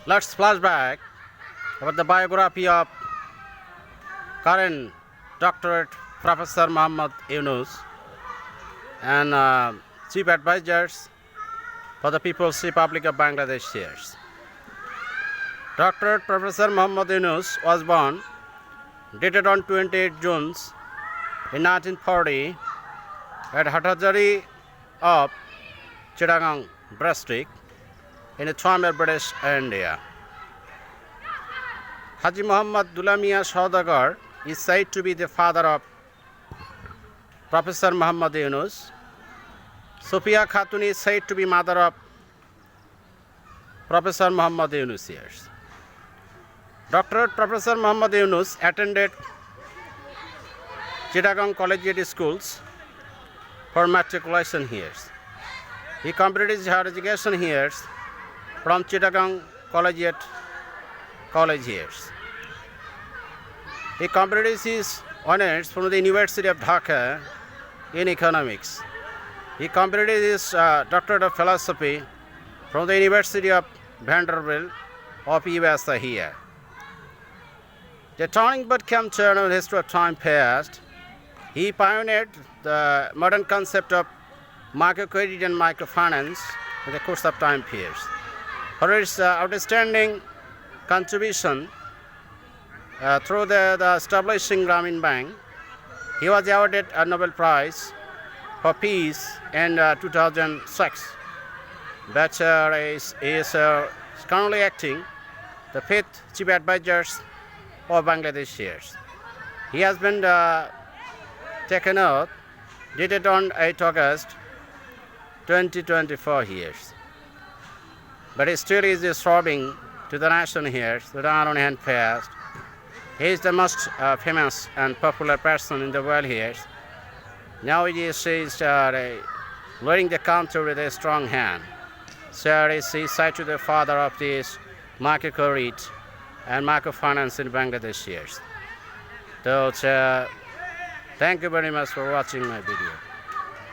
Let's flashback about the biography of current Doctorate Professor Muhammad Yunus and Chief Advisors for the People's Republic of Bangladesh years. Doctorate Professor Muhammad Yunus was born, dated on 28 June in 1940 at Hatajari of Chittagong district in Thwaimer, British India. Haji Muhammad Dulamia Saudagar is said to be the father of Professor Muhammad Yunus. Sophia Khatun is said to be mother of Professor Muhammad Yunus years. Dr. Professor Muhammad Yunus attended Chittagong Collegiate Schools for matriculation years. He completed his higher education years from Chittagong Collegiate College years. He completed his honors from the University of Dhaka in economics. He completed his doctorate of philosophy from the University of Vanderbilt of USA here. The turning point came to in the history of time past. He pioneered the modern concept of microcredit and microfinance in the course of time years. For his outstanding contribution through the establishing Grameen Bank, he was awarded a Nobel Prize for Peace in 2006. But he is currently acting the 5th Chief Advisor of Bangladesh years. He has been taken out, dated on 8 August 2024 years. But he still is serving to the nation here, to the honor and past. He is the most famous and popular person in the world here. Now he is leading the country with a strong hand. So he is said to the father of this microcredit and microfinance in Bangladesh years. So thank you very much for watching my video.